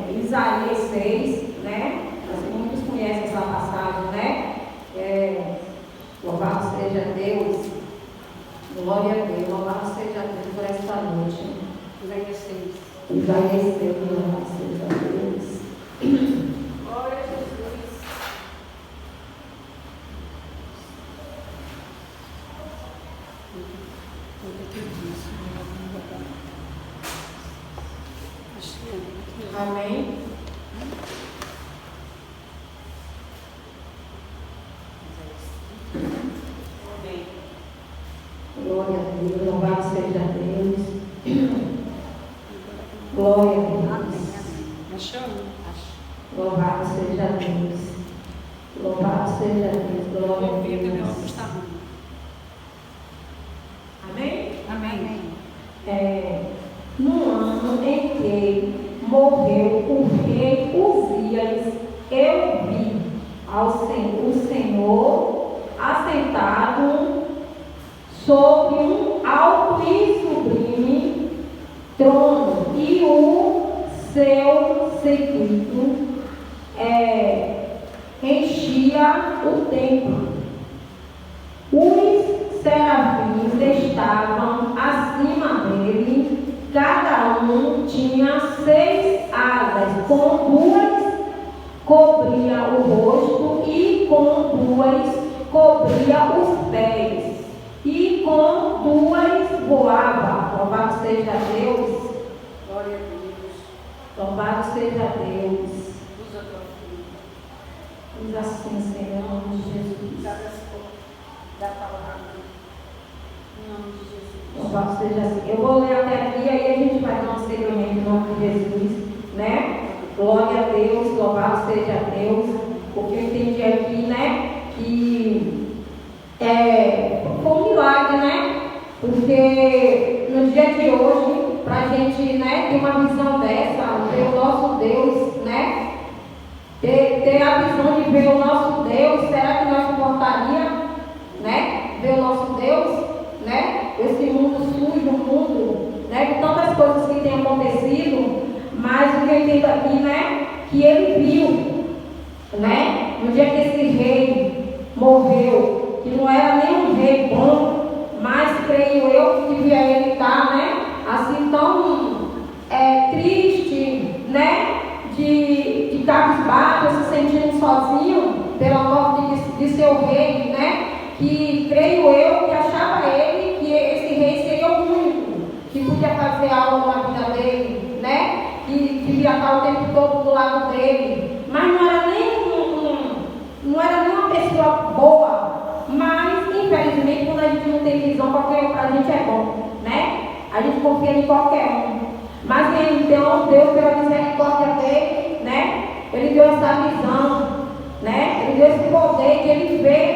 Isaías 6, né? Muitos conhecem essa passagem, né? Louvado seja Deus, glória a Deus, louvado seja Deus por esta noite. Isaías 6, louvado seja Deus. Glória a Jesus. Amém. Glória a Deus, louvado seja Deus. Glória a Deus. Louvado seja Deus. Louvado seja Deus. Glória a Deus. Amém? Amém. No ano em que morreu o rei Uzias, eu vi o Senhor assentado sobre um alto e sublime trono, e o seu séquito enchia o templo. Os serafins estavam acima dele, cada um tinha 6 asas, com 2 cobria o rosto e com 2 cobria os pés, e com 2 voava. Louvado seja Deus. Glória a Deus. Louvado seja Deus. Usa tua filha. Usa assim, Senhor, em nome de Jesus. Da palavra. Em nome de Jesus. Louvado seja assim. Eu vou ler até aqui e aí a gente vai dar um segmento em nome de Jesus, né? Glória a Deus, louvado seja Deus. Porque eu entendi aqui, né? Que foi um milagre, né? Porque no dia de hoje, para a gente, né, ter uma visão dessa, ver o nosso Deus, né? Ter a visão de ver o nosso Deus, será que nós suportaria, né? Ver o nosso Deus, né? Esse mundo sujo, mundo, né? Com tantas coisas que têm acontecido, mas o que eu entendo aqui, né? Que ele viu, né? No dia que esse rei morreu, que não era nem um rei bom, mas creio eu que devia ele estar, né? Assim tão triste, né? De cabisbaixo, se sentindo sozinho pela morte de seu rei, né? Que creio eu que achava ele que esse rei seria o único que podia fazer algo na vida dele, né? Que devia estar o tempo todo do lado dele, mas não era nem uma pessoa boa, mas infelizmente quando a gente não tem visão, a gente é bom, né? A gente confia em qualquer um, mas então Deus, pela misericórdia dele, né? Ele deu essa visão, né? Ele deu esse poder de ele ver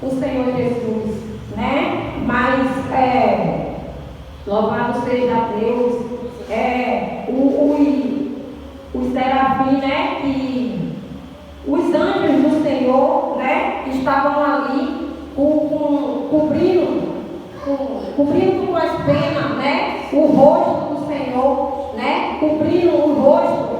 o Senhor Jesus, né? Mas louvado seja Deus, os serafins, né? Que os anjos do Senhor, né? Estavam ali cobrindo com as penas, né? O rosto do Senhor, né? Cobrindo o rosto.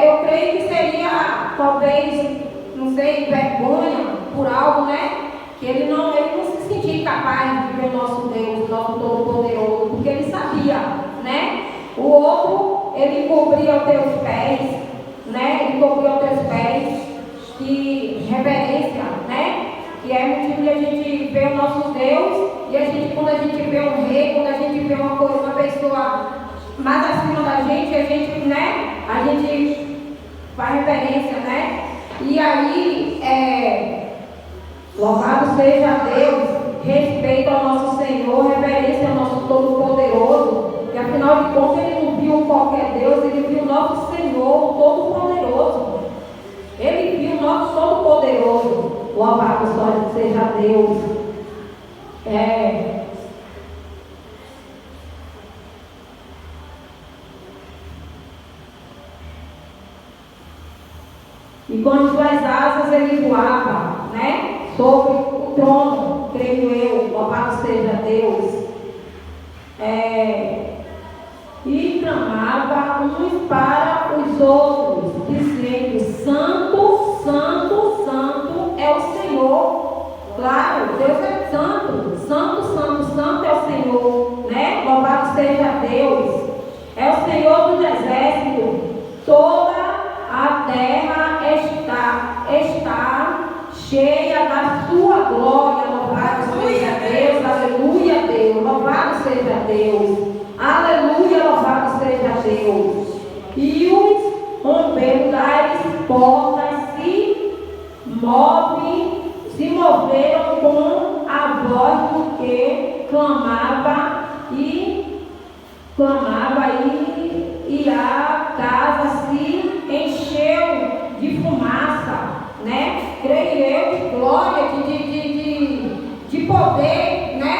Eu creio que seria, talvez, não sei, vergonha por algo, né? Que ele não se sentia capaz de ver o nosso Deus, o nosso Todo-Poderoso, porque ele sabia, né? O outro, ele cobria os teus pés, né? Ele cobria os teus pés, que reverência, né? Que é motivo de a gente ver o nosso Deus, e a gente, quando a gente vê um rei, quando a gente vê uma pessoa mais acima da gente, a gente, né? A gente faz reverência, né? E aí, louvado seja Deus, respeito ao nosso Senhor, reverência ao nosso Todo-Poderoso, e afinal de contas ele não viu qualquer Deus, ele viu o nosso Senhor, o Todo-Poderoso. Ele viu o nosso Todo-Poderoso. Louvado seja Deus. E com as suas asas ele voava, né? Sobre o trono, creio eu. Louvado seja Deus. E uns para os outros, dizendo: Santo, Santo, Santo é o Senhor. Claro, Deus é santo. Santo, Santo, Santo é o Senhor, né? Louvado seja Deus. É o Senhor dos exércitos. Toda a terra está cheia da sua glória. Louvado seja Deus. Aleluia, Deus. Louvado seja Deus. Aleluia, louvado seja Deus. E os rompeiros das portas se moveram com a voz do que clamava e a casa se encheu de fumaça, né? Creio eu, de glória, de poder, né?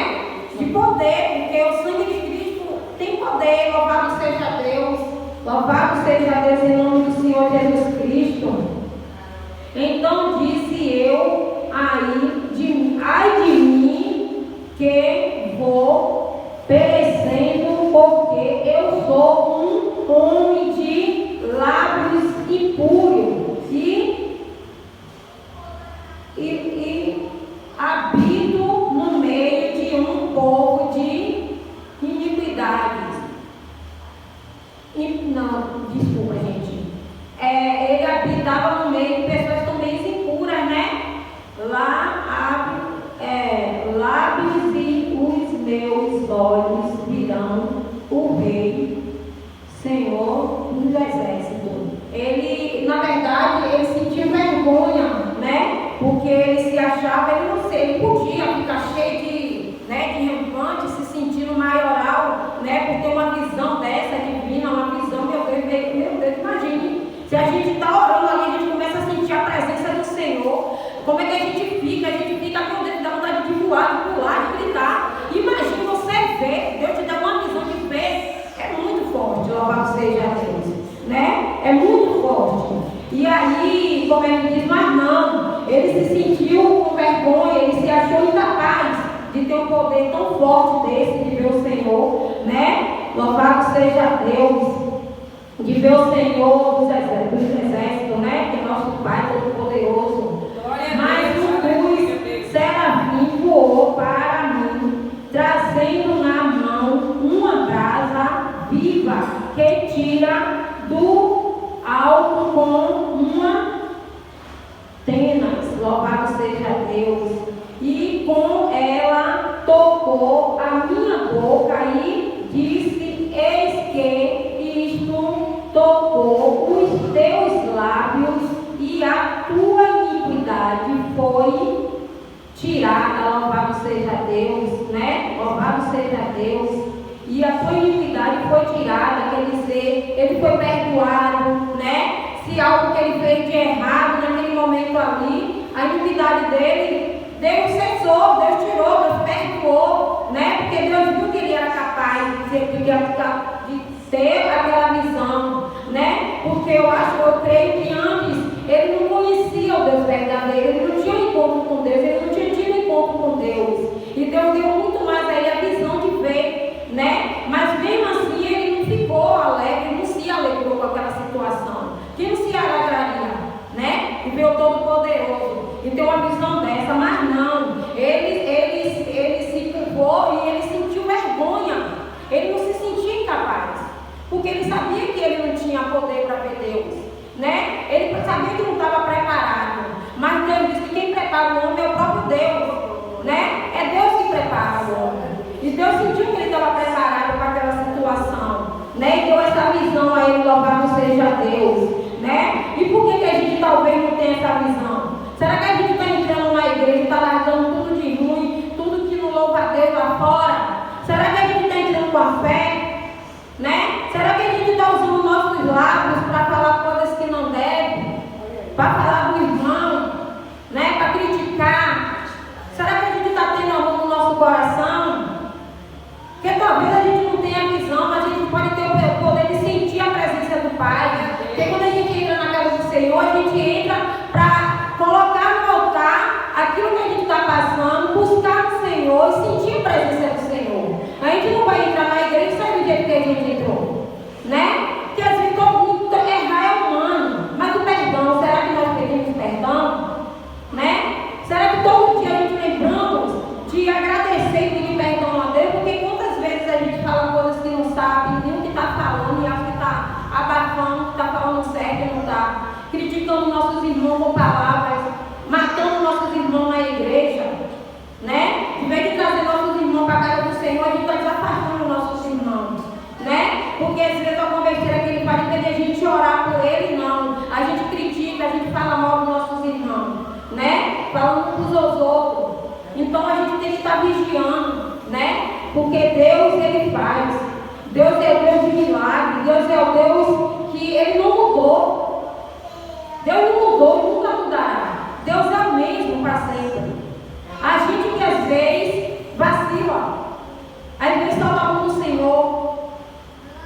De poder, porque o sangue de Cristo tem poder. Louvado seja Deus. Louvado seja Deus em nome do Senhor Jesus Cristo. Então disse eu: ai de mim, que vou perecendo, porque eu sou um homem de lábios impuros e habito no meio de um povo de iniquidades. Não, desculpa, gente. Ele habitava no meio de pessoas também impuras, né? Lábios e os meus olhos virão o Rei, Senhor dos exércitos. Ele, na verdade, ele sentia vergonha, né? Porque ele se achava, ele podia ficar cheio de rampante, se sentindo maioral, né? Por ter uma visão dessa divina, uma visão, meu Deus, imagine. Se a gente está orando ali, a gente começa a sentir a presença do Senhor. Como é que a gente fica? A gente fica com Deus, dá vontade de voar, de pular, de gritar. Imagine você ver, Deus te dá uma visão de ver. É muito forte, louvado seja Deus, né? É muito forte. E aí, como ele diz, mas não, ele se sentiu com vergonha, ele se achou incapaz de ter um poder tão forte desse, de ver o Senhor, né? Louvado seja Deus. De ver o Senhor dos exércitos, né? Que é nosso Pai Todo-Poderoso. Mas um serafim voou para mim, trazendo na mão uma brasa viva que tira do alto com uma tenas. Louvado seja Deus. E com ela tocou a minha boca e disse: eis que tocou os teus lábios e a tua iniquidade foi tirada. Louvado seja Deus, né? Louvado seja Deus. E a tua iniquidade foi tirada, quer dizer, ele foi perdoado, né? Se algo que ele fez de errado naquele momento ali, a iniquidade dele, Deus cessou, Deus tirou, Deus perdoou, né? Porque Deus viu que ele era capaz de ter aquela visão, né? Porque eu creio que antes ele não conhecia o Deus verdadeiro, ele não tinha um encontro com Deus, ele não tinha tido um encontro com Deus. E Deus deu muito mais a ele a visão de ver, né? Mas mesmo assim ele não ficou alegre, não se alegrou com aquela situação. Quem não se alegraria, né? E ver o Todo-Poderoso e ter uma visão dessa, mas não. Ele se culpou e ele sentiu vergonha. Ele não se sentia incapaz. Porque ele sabia que ele não tinha poder para ver Deus, né? Ele sabia que não estava preparado. Mas Deus disse que quem prepara o homem é o próprio Deus, né? É Deus que prepara o homem. E Deus sentiu que ele estava preparado para aquela situação, né? E deu essa visão a ele, louvado seja Deus, né? E por que a gente talvez não tem essa visão? Será que a gente está entrando numa igreja e está largando tudo de ruim, tudo que não louva a Deus lá fora? Será que a gente está entrando com a fé? Né? Será que a gente está usando nossos lábios para falar coisas que não deve? Para falar do irmão? Né? Para criticar? Será que a gente está tendo amor no nosso coração? Porque talvez a gente não tenha visão, mas a gente pode ter o poder de sentir a presença do Pai. Porque quando a gente entra na casa do Senhor, a gente entra para colocar no altar aquilo que a gente está passando, buscar o Senhor e sentir a presença do Senhor. A gente não vai entrar na igreja e sair do jeito que a gente entrou, né? Porque às vezes porque às vezes alguma besteira que ele faz, em vez de a gente orar por ele, não. A gente critica, a gente fala mal dos nossos irmãos, né? Falando uns aos outros. Então a gente tem que estar vigiando, né? Porque Deus, ele faz. Deus é o Deus de milagre. Deus é o Deus que ele não mudou. Deus não mudou e nunca mudará. Deus é o mesmo para sempre. A gente que às vezes vacila. Às vezes só está no Senhor,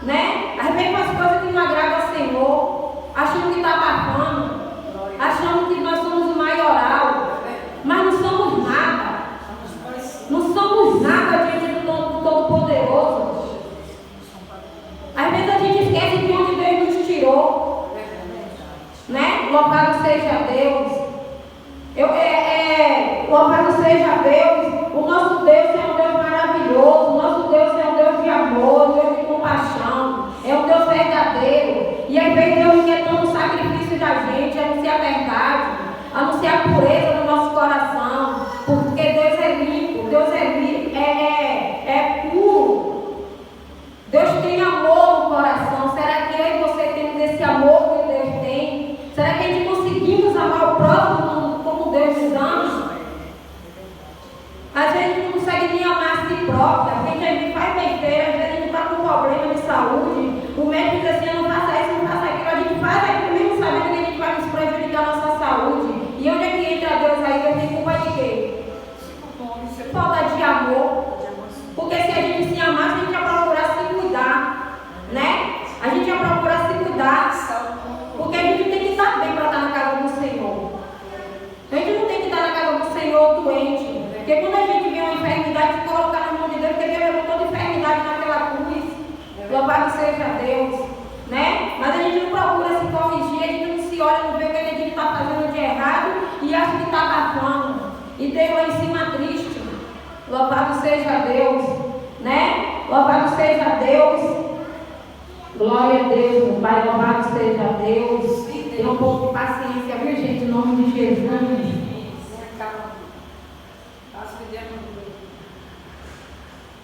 né? Às vezes faz coisas que não agradam ao Senhor, achando que está abafando, achando que nós somos o maioral, mas não somos nada. Não somos nada diante do Todo-Poderoso. Às vezes a gente esquece de onde Deus nos tirou, né? Louvado seja Deus. Louvado seja Deus. O nosso Deus é um Deus maravilhoso. O nosso Deus é um Deus de amor, um Deus de compaixão. É um Deus verdadeiro. E às vezes Deus quer tanto o sacrifício da gente, anunciar a verdade, anunciar a pureza do nosso coração. Porque Deus é limpo, Deus é puro. Deus tem amor no coração. Será que eu e você temos esse amor que Deus tem? Será que a gente conseguimos amar o próximo como Deus nos ama? Às vezes a gente não consegue nem amar a si própria. A gente faz besteira, às vezes a gente está com problema de saúde. O médico diz assim, não faça isso, não faça aquilo. A gente faz aquilo mesmo sabendo que a gente vai nos prejudicar a nossa saúde. E onde é que entra Deus aí? Deus tem culpa de quê? Falta de amor. Porque se a gente se amasse, a gente ia procurar se cuidar, né? A gente ia procurar se cuidar. Porque a gente tem que estar bem para estar na casa do Senhor. A gente não tem que estar na casa do Senhor doente. Porque quando a gente vê uma enfermidade, colocar na mão de Deus, porque Deus levou toda enfermidade naquela cruz. Louvado seja Deus, né? Mas a gente não procura se corrigir, a gente não se olha, não vê o que a gente está fazendo de errado e acha que está abafando. E Deus lá em cima triste. Louvado seja Deus, né? Louvado seja Deus. Glória a Deus, meu Pai. Louvado seja Deus. Tenha um pouco de paciência, viu, gente? Em nome de Jesus.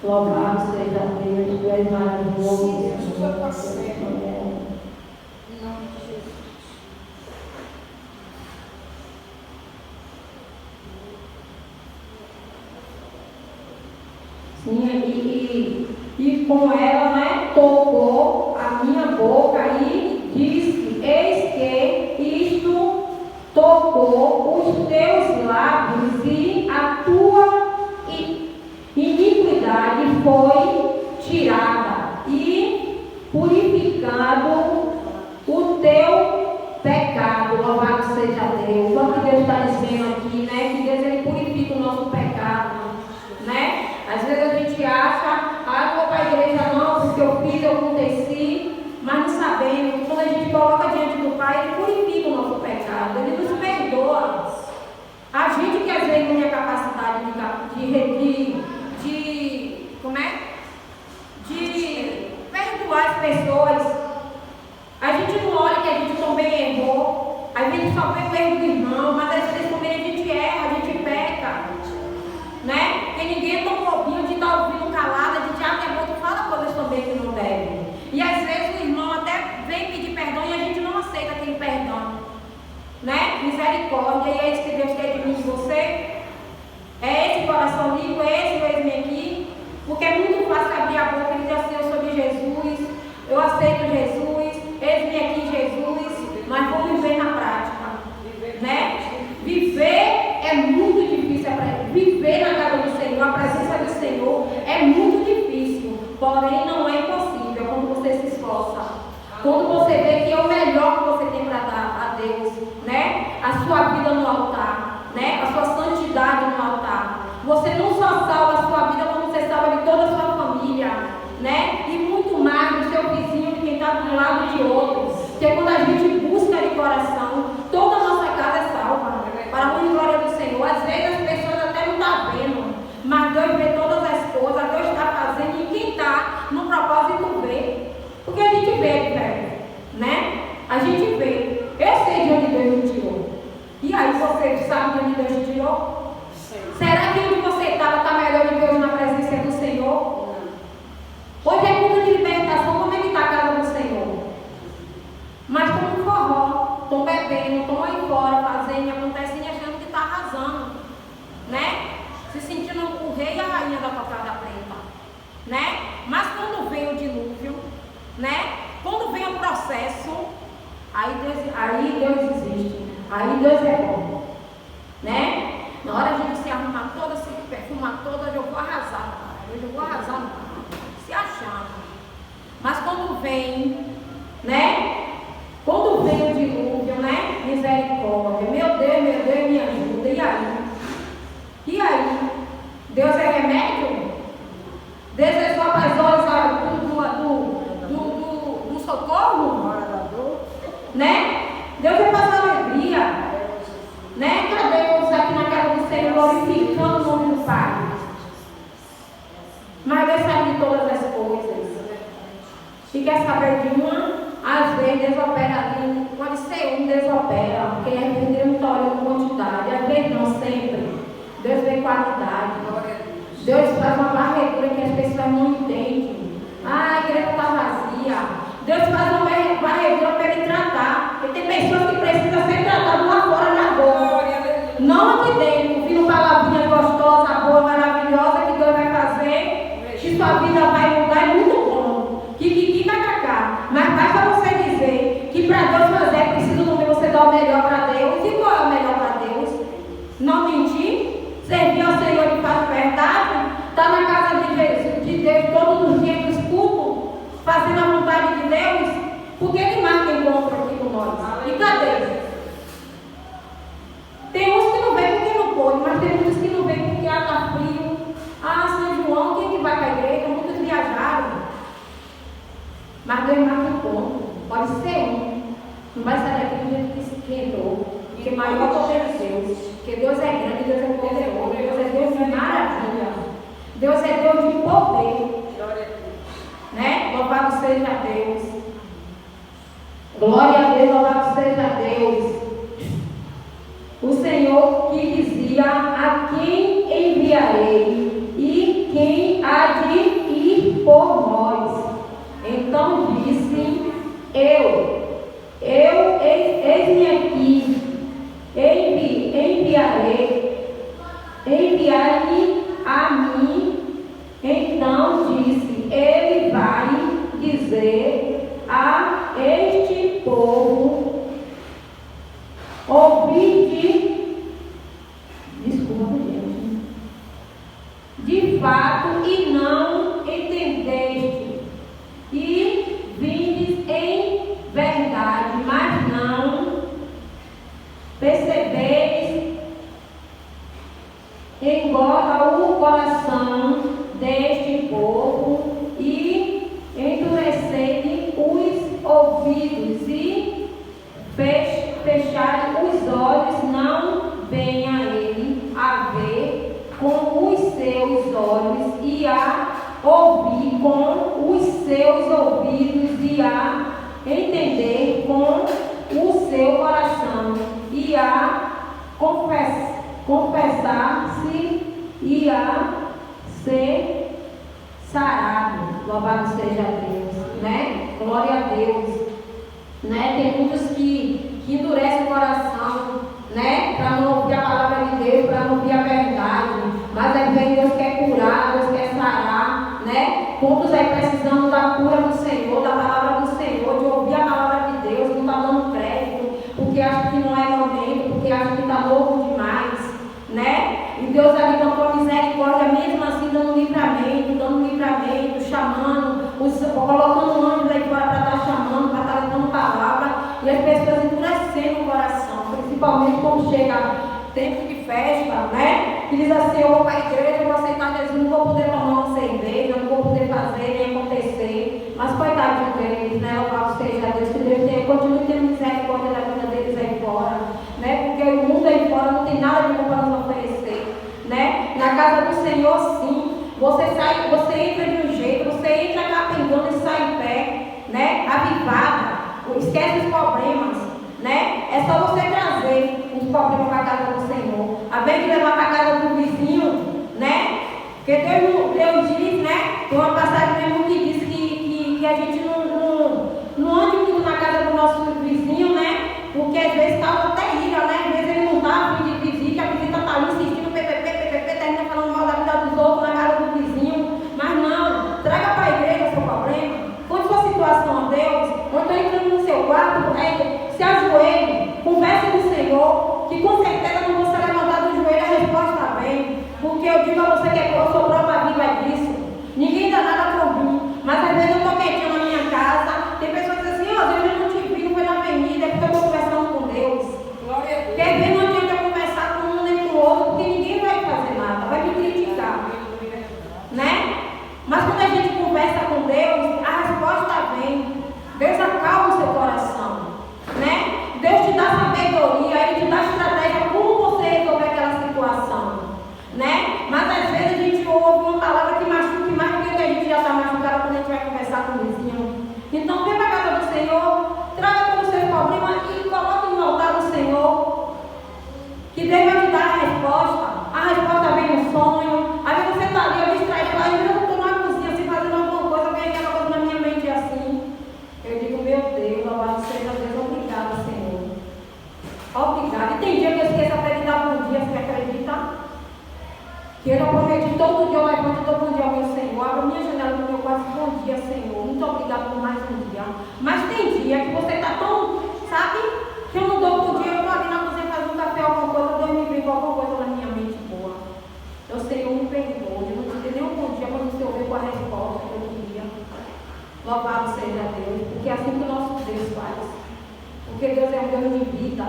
Louvado seja Deus, Tu és maravilhoso. Jesus é parceiro. Em nome de Jesus. Sim, e com ela, né, tocou a minha boca e disse: eis que isto tocou os teus lábios e a tua iniquidade foi tirada e purificado o teu pecado. Louvado seja Deus. Olha o que Deus está dizendo aqui, né? Que Deus ele purifica o nosso pecado, né? Às vezes a gente acha, eu vou para a igreja não, porque eu fiz, eu aconteci, mas não sabemos que quando a gente coloca diante do Pai, ele purifica o nosso pecado, ele nos perdoa. A gente que às vezes não tem a capacidade de perdoar as pessoas. A gente não olha que a gente também errou. A gente só vê o erro do irmão, mas às vezes também a gente erra, a gente peca, né? Porque ninguém é tão bobinho de estar ouvindo calado, a gente acha que é bom que fala coisas também que não deve. E às vezes o irmão até vem pedir perdão e a gente não aceita aquele perdão, né? Misericórdia, e é isso que Deus quer de mim e de você. É esse coração limpo, é esse o eis-me aqui. Porque é muito fácil abrir a boca e dizer assim: eu sou de Jesus, eu aceito Jesus, eis-me aqui Jesus, mas vou viver na prática, né? Viver é muito difícil, viver na casa do Senhor, a presença do Senhor é muito difícil, porém não é impossível quando você se esforça, quando você vê que é o melhor que você tem para dar a Deus, né? A sua vida no altar, né? A sua santidade no altar. Você não só salva a sua vida, como você salva de toda a sua família, né? E muito mais do seu vizinho, de quem está de um lado e de outro. Porque quando a gente busca de coração, toda a nossa casa é salva. Para a honra e glória do Senhor. Às vezes as pessoas até não estão vendo, mas Deus vê todas as coisas, Deus está fazendo, e quem está no propósito vê. Porque a gente vê, velho, né? A gente vê. Eu sei de onde Deus me tirou. E aí, você sabe de onde Deus te tirou? Será que onde você está né? Quando vem o processo, aí Deus existe, aí Deus é bom, né? Na hora de a gente se arrumar toda, se perfumar toda, eu vou arrasar, hoje eu vou arrasar, se achando. Mas quando vem, né? Quando vem o dilúvio, né? Misericórdia, meu Deus, me ajuda, e aí? E aí? Deus é remédio? Deus é só para as horas do socorro? Né? Deus é para a alegria, né? Cadê todos aqui na casa do Senhor glorificando o nome do Pai? Mas Deus sabe de todas as coisas. E quer saber de uma? Às vezes Deus opera ali, pode ser Deus opera, porque Deus não está olhando quantidade, às vezes não sempre. Deus vê qualidade. Deus faz uma varredura que as pessoas não entendem. Ah, a igreja está vazia. Deus faz uma varredura para ele tratar. Porque tem pessoas que precisam ser tratadas lá fora na boca. Não aqui dentro, ouvindo palavrinha gostosa, boa, maravilhosa que Deus vai fazer, que sua vida vai mudar, é muito bom. Mas basta você dizer que para Deus fazer é preciso também você dar o melhor para Deus. E qual é o melhor para Deus? Não mentir, servir ao Senhor de fato verdade, estar na casa de Jesus, de Deus todos os dias nos cultos, fazendo a vontade de Deus, porque Ele marca encontro aqui com nós. E cadê? Tem uns que não vêm porque não pode, mas tem muitos que não vêm porque está frio. Ah, São João, quem que vai para a igreja? Muitos viajaram. Mas Deus marca encontro. Pode ser um. Não vai sair daqui do jeito que entrou. Porque maior poder de Deus. Porque Deus é grande, Deus é poderoso. Deus é Deus de maravilha. Deus é Deus de poder. Né? Louvado seja Deus. Glória a Deus, louvado seja Deus. O Senhor que dizia: a quem enviarei e quem há de ir por nós? Então disse: eis-me aqui, enviai-me a mim. Então disse: ele vai dizer a este povo: desculpa, gente, de fato, e não entendeste, e vindes em verdade, mas não percebeis, engorda o coração deste povo, e endurecei os ouvidos, e fechai os olhos, não venha ele a ver com os seus olhos, e a ouvir com os seus ouvidos, e a entender com o seu coração, e a confessar-se, e a ser sarado. Louvado seja Deus, né? Glória a Deus, né? Tem muitos que endurecem o coração, né? Para não ouvir a palavra de Deus, para não ouvir a verdade. Mas às vezes Deus quer curar, Deus quer sarar, né? Quantos aí precisando da cura do Senhor, da palavra do Senhor, de ouvir a palavra de Deus, não está dando crédito, porque acha que não é momento, porque acha que está novo demais, né? E Deus ali com a tua misericórdia, mesmo assim dando livramento, chamando, colocando anjos aí fora para estar chamando, para estar levando palavra, e as pessoas endurecendo o coração, principalmente quando chega tempo de festa, né? Que diz assim: eu vou para a igreja, eu vou aceitar Jesus, não vou poder tomar uma cerveja, não vou poder fazer nem acontecer. Mas coitado deles, né? Louvado seja Deus, que Deus continue tendo misericórdia da vida deles aí fora, né? Porque o mundo aí fora não tem nada de bom para nos oferecer, né? Na casa do Senhor, sim. Você entra de um jeito, você entra capengando e sai em pé, né? Avivada. Esquece os problemas, né? É só você trazer os problemas para a casa do Senhor. A vez de levar para a casa do vizinho, né? Porque Deus diz, né? Tem uma passagem mesmo que diz que a gente não ande muito na casa do nosso vizinho, né? Porque às vezes está até ira, né? Às vezes ele não está a fim de visita, a visita está ali insistindo, termina falando mal da vida dos outros na casa do vizinho. Mas não, traga para a igreja o seu problema. Conte sua situação se ajoelhe, converse com o Senhor, que com certeza não você levantar do joelho, a resposta vem. Porque eu digo a você que eu sou prova viva disso. Ninguém dá nada por mim. Mas às vezes eu estou quietinha na minha casa. Tem pessoas que dizem assim, ó, Deus, eu não te vi, não foi na avenida, é porque eu estou conversando com Deus. Quer ver, não adianta conversar com um nem com o outro, porque ninguém vai fazer nada, vai me criticar. Né? Mas quando a gente conversa com Deus, a resposta vem. Deus acalma o seu coração. Né? Deus te dá sabedoria, Ele te dá estratégia como você resolver aquela situação. Né? Mas às vezes a gente ouve uma palavra que machuca mais do que a gente já está machucado quando a gente vai conversar com o vizinho. Então vem para a casa do Senhor, traga todos os seus problemas e coloque no altar do Senhor. Que Deus vai te dar a resposta. A resposta vem no sonho. Às vezes você está ali, eu distraído, eu estou na cozinha assim, fazendo alguma coisa, vem aquela coisa na minha mente assim. Eu digo, meu Deus, louvado seja Deus, obrigada, Senhor. Obrigada. E tem dia que eu esqueço até de dar bom dia, você acredita? Que eu prometi todo dia, eu levanto e dou bom dia ao meu Senhor. Abro minha janela do meu quarto, bom dia, Senhor. Muito obrigado por mais um dia. Mas tem dia que você está tão, sabe? Que eu não dou bom dia, eu estou ali na cozinha fazendo café, alguma coisa, Deus me vem com alguma coisa na minha mente boa. Eu, Senhor, me perdoe. Eu não te dei nenhum bom dia para você ouvir com a resposta que eu queria. Louvado seja Deus. Porque é assim que o nosso Deus faz. Porque Deus é um Deus de vida.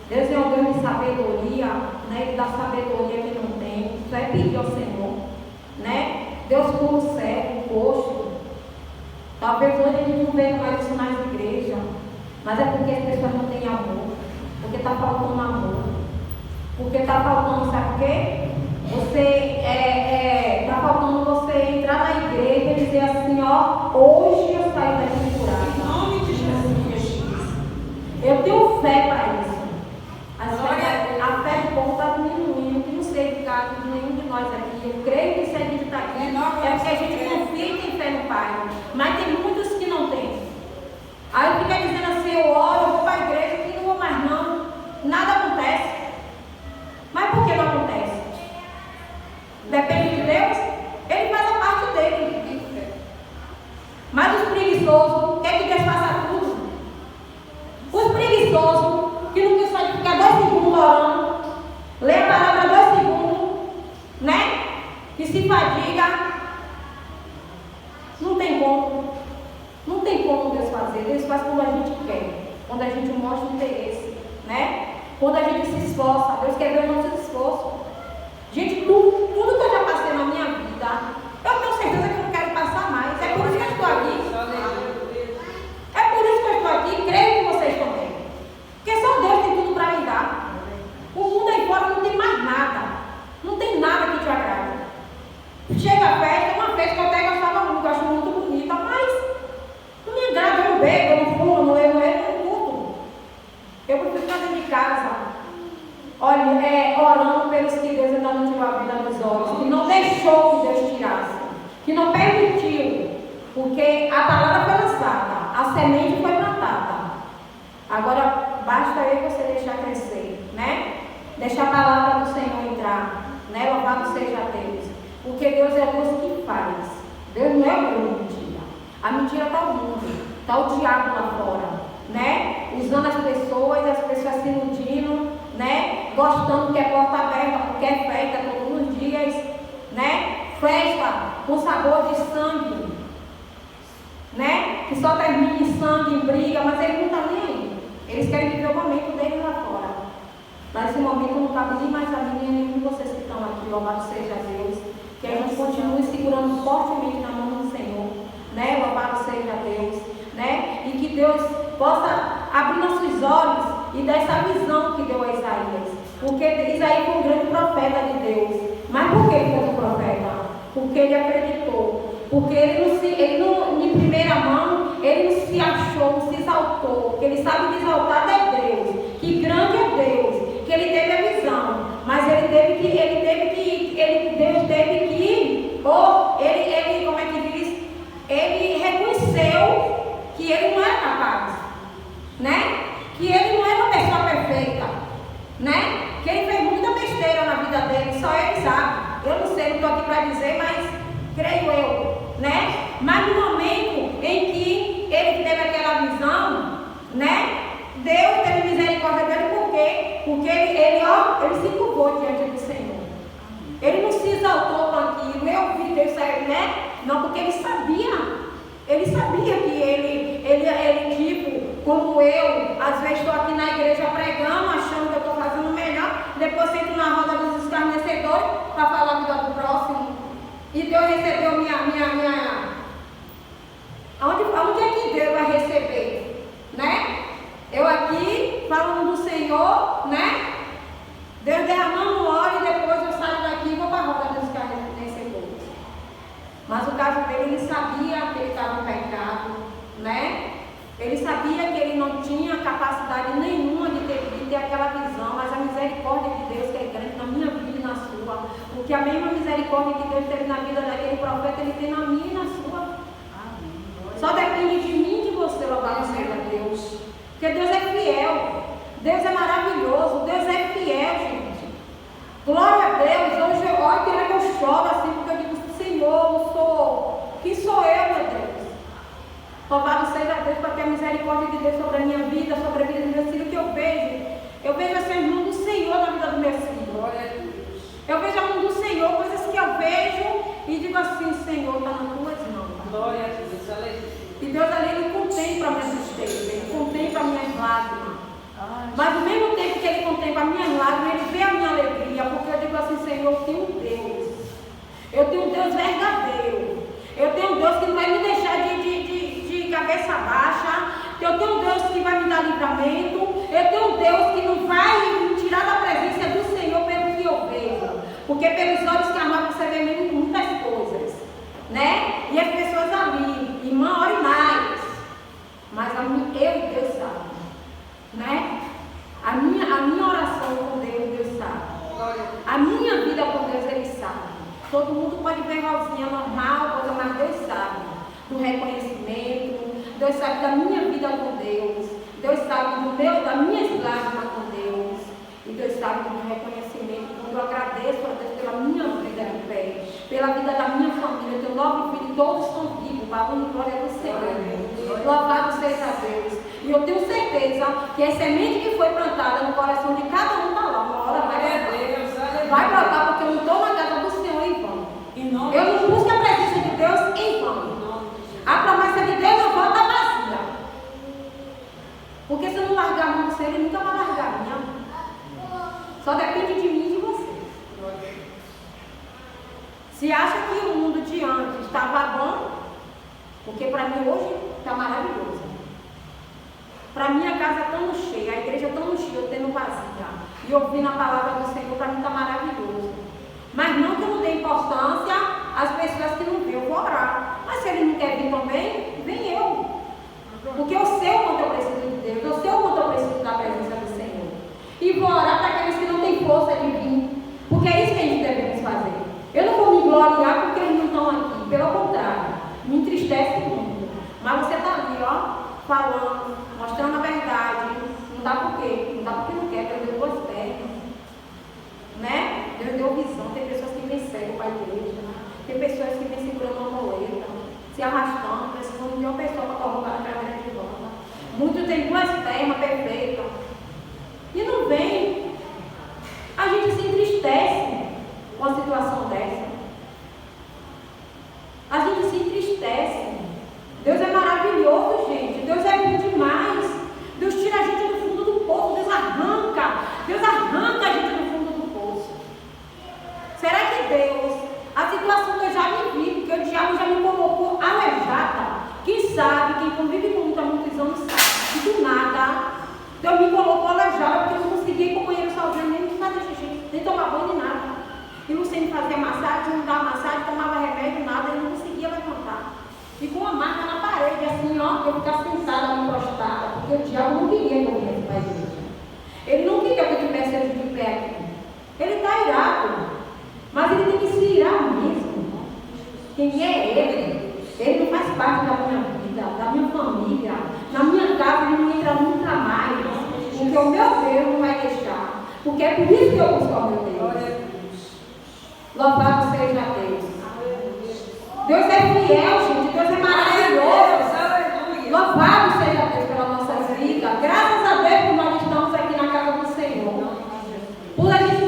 Deus é um Deus de sabedoria, né? Ele dá sabedoria que não tem. Isso é pedir ao Senhor, né? Deus cura o cego, o coxo. Talvez hoje a gente não veja mais isso nas igrejas, mas é porque as pessoas não têm amor, porque está faltando amor, porque está faltando, sabe o quê? Está faltando você entrar na igreja e dizer assim, ó, hoje eu saio daqui curado. Em nome de Jesus. Eu tenho fé para isso. A fé do povo está diminuindo, que não sei do caso de nenhum de nós aqui. Eu creio que se a gente está aqui, é porque a gente confia e tem fé no Pai. Mas tem muitos que não têm. Aí fica dizendo assim, eu oro, eu vou para a igreja, que não vou mais não. Nada acontece. Mas por que não acontece? Depende de Deus, Ele faz a parte dele. Mas os preguiçosos, quer que Deus faça tudo? Os preguiçosos, que não quer só de ficar 2 segundos orando, lê a palavra 2 segundos, né? Que se fadiga, não tem como. Não tem como Deus fazer. Deus faz quando a gente quer, quando a gente mostra o interesse, né? Quando a gente se esforça, Deus quer ver o nosso esforço. Gente, tudo que eu já passei na minha vida, eu tenho certeza que eu não quero passar mais. É por isso que eu estou aqui. É por isso que eu estou aqui, creio que vocês também. Porque só Deus tem tudo para me dar. O mundo aí fora não tem mais nada. Não tem nada que te agrade. Chega a festa, uma festa que eu até gostava muito, eu acho muito bonita, mas não me agrada, eu não bebo, eu não fumo, eu não curto. Eu prefiro ficar dentro de casa. Olha, orando pelos que Deus ainda não tirou a vida dos olhos, que não deixou que Deus tirasse, que não permitiu, porque a palavra foi lançada, a semente foi plantada. Agora, basta eu e você deixar crescer, né? Deixar a palavra do Senhor entrar, né? Louvado seja Deus. Porque Deus é Deus que faz. Deus não é o Deus de mentira. A mentira está o mundo, está o diabo lá fora, né? Usando as pessoas se iludindo, né? Gostando que é porta aberta, porque é festa todos os dias, né? Festa com sabor de sangue, né? Que só termina em sangue, em briga, mas ele não está nem aí. Eles querem viver o momento deles lá fora. Mas esse momento não cabe nem mais a mim, nem a nenhum de vocês que estão aqui. Louvado seja Deus. Que a gente continue segurando fortemente na mão do Senhor, né? Louvado seja Deus, né? E que Deus possa abrir nossos olhos e dar essa visão que deu a Isaías. Porque Isaías foi um grande profeta de Deus. Mas por que ele foi um profeta? Porque ele acreditou. Porque em primeira mão, ele não se achou, não se exaltou. Porque ele sabe que exaltado é Deus, que grande é Deus, que ele teve a visão. Mas Deus teve que, como é que diz? Ele reconheceu que ele não era capaz, né? Que ele não era uma pessoa perfeita, né? Que ele fez muita besteira na vida dele, só ele sabe. Eu não sei, não estou aqui para dizer, mas creio eu, né? Mas no momento em que ele teve aquela visão, né? ele se curvou diante do Senhor. Ele não se exaltou com aquilo, eu vi Deus sair, né? Não, porque ele sabia que ele tipo, como eu, às vezes estou aqui na igreja pregando, achando que eu estou fazendo melhor, depois entro na roda dos escarnecedores para falar a vida do próximo. E Deus recebeu Onde é que Deus vai receber? Né? Eu aqui, falando do Senhor, né? Deus derramando óleo e depois eu saio daqui e vou para a roda dos escarnecedores. Mas o caso dele, ele sabia que ele estava em pecado, né? Ele sabia que ele não tinha capacidade nenhuma de ter aquela visão, mas a misericórdia de Deus que é grande na minha vida e na sua, porque a mesma misericórdia que Deus teve na vida daquele profeta, ele tem na minha e na sua. Só depende de mim e de você, louvado seja Deus. Porque Deus é fiel, Deus é maravilhoso, Deus é fiel, gente. Glória a Deus. Hoje olha que eu choro assim, porque eu digo, Senhor, quem sou eu, meu Deus? Louvado seja Deus para ter a misericórdia de Deus sobre a minha vida, sobre a vida dos meus filhos, que eu vejo essa mão do Senhor na vida dos meus filhos. Glória a Deus. Eu vejo a mão do Senhor, coisas que eu vejo e digo assim, Senhor, está nas tuas mãos. Glória a Deus, aleluia. E Deus ali, ele contempla a minha tristeza, ele contempla as minhas lágrimas. Mas ao mesmo tempo que ele contempla as minhas lágrimas, ele vê a minha alegria, porque eu digo assim, Senhor, eu tenho um Deus. Eu tenho um Deus verdadeiro. Eu tenho um Deus que não vai me deixar de cabeça baixa. Eu tenho um Deus que vai me dar livramento. Eu tenho um Deus que não vai me tirar da presença do Senhor pelo que eu vejo. Porque pelos olhos que amam você vê mesmo muitas coisas, né? E as pessoas ali, irmã, ore mais. Mas eu e Deus sabe, né? A minha oração com Deus, Deus sabe. A minha vida com Deus, Ele sabe. Todo mundo pode ver rosinha normal, coisa, mas Deus sabe do reconhecimento. Deus sabe da minha vida com Deus. Deus sabe das minhas lágrimas com Deus. E Deus sabe do meu reconhecimento. Quando eu agradeço a Deus pela minha vida de pé, pela vida da minha família. Eu tenho 9 filhos, todos estão vivos, para a glória do Senhor. Louvado seja Deus. E eu tenho certeza que a semente que foi plantada no coração de cada um está lá. Uma hora vai brotar, porque eu não estou na casa do Senhor em vão. Eu não busco a presença de Deus em vão. A promessa de Deus não volta vazia. Porque se eu não largar a mão do Senhor, Ele nunca vai largar a minha. Só depende de mim e de você. Se acha que o mundo de antes estava bom, porque para mim hoje está maravilhoso. Para mim a casa tão cheia, a igreja tão cheia, eu tendo vazia. E ouvindo a palavra do Senhor, para mim está maravilhoso. Mas não que eu não dê importância às pessoas que não vêm, eu vou orar. Mas se ele não quer vir também, vem eu. Porque eu sei o quanto eu preciso de Deus, eu sei o quanto eu preciso da presença do Senhor. E vou orar para aqueles que não têm força de vir. Porque é isso que a gente devemos fazer. Eu não vou me gloriar porque eles não estão aqui. Pelo contrário, me entristece muito. Mas você está ali, ó, falando, mostrando a verdade. Não dá por quê? Não dá porque não quer, Deus deu 2 pernas. Né? Deus deu visão. Tem pessoas que vêm cego para a igreja. Tem pessoas que vêm segurando uma moleta, se arrastando, precisando de uma pessoa para colocar na cadeira de volta. Muitos têm 2 pernas perfeitas. E não vem. A gente se entristece com a situação dessa. A gente se entristece. Deus é maravilhoso, gente. Deus é bom demais. Deus tira a gente do fundo do poço. Deus arranca a gente do fundo do poço. Será que Deus, a situação que eu já me vi, porque o diabo já me colocou aleijada. Quem sabe, quem convive comigo há muitos anos sabe, que do nada Deus me colocou aleijada, porque eu não conseguia ir com o banheiro sozinha, nem fazer xixi, nem tomar banho, nem nada. E você me fazia massagem, não dava massagem, tomava remédio, nada, e não conseguia levantar. E com uma marca na parede, assim, ó, eu ficava sentada, me encostada, porque o diabo não queria que eu viesse para a igreja. Ele não queria que eu tivesse de pé aqui. Ele está irado, mas ele tem que se irar mesmo. Quem é ele? Ele não faz parte da minha vida, da minha família. Na minha casa ele não entra nunca mais. Porque o meu Deus não vai deixar. Porque é por isso que eu busco o meu Deus. Louvado seja Deus. Deus é fiel, gente. Deus é maravilhoso. Louvado seja Deus pelas nossas vidas. Graças a Deus que nós estamos aqui na casa do Senhor. Por a gente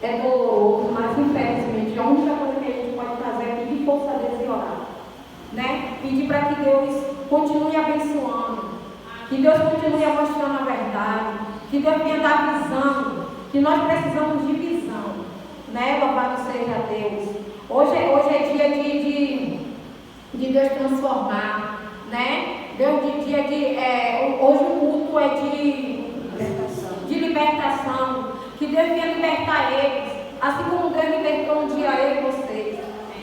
é doloroso, mas infelizmente a única coisa que a gente pode fazer é pedir força a Deus e orar. Né? Pedir para que Deus continue abençoando, que Deus continue mostrando a verdade, que Deus venha dar visão, que nós precisamos de visão. Né? Louvado seja Deus. Hoje é dia de Deus transformar. Né? Hoje o culto é de libertação. Que Deus venha libertar eles, assim como Deus libertou um dia eu e vocês.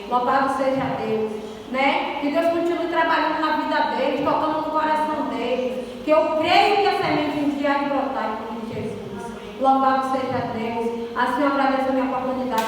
Louvado seja Deus. Né? Que Deus continue trabalhando na vida deles, tocando no coração deles. Que eu creio que a semente um dia há de brotar em nome de Jesus. Louvado seja Deus. Assim eu agradeço a minha oportunidade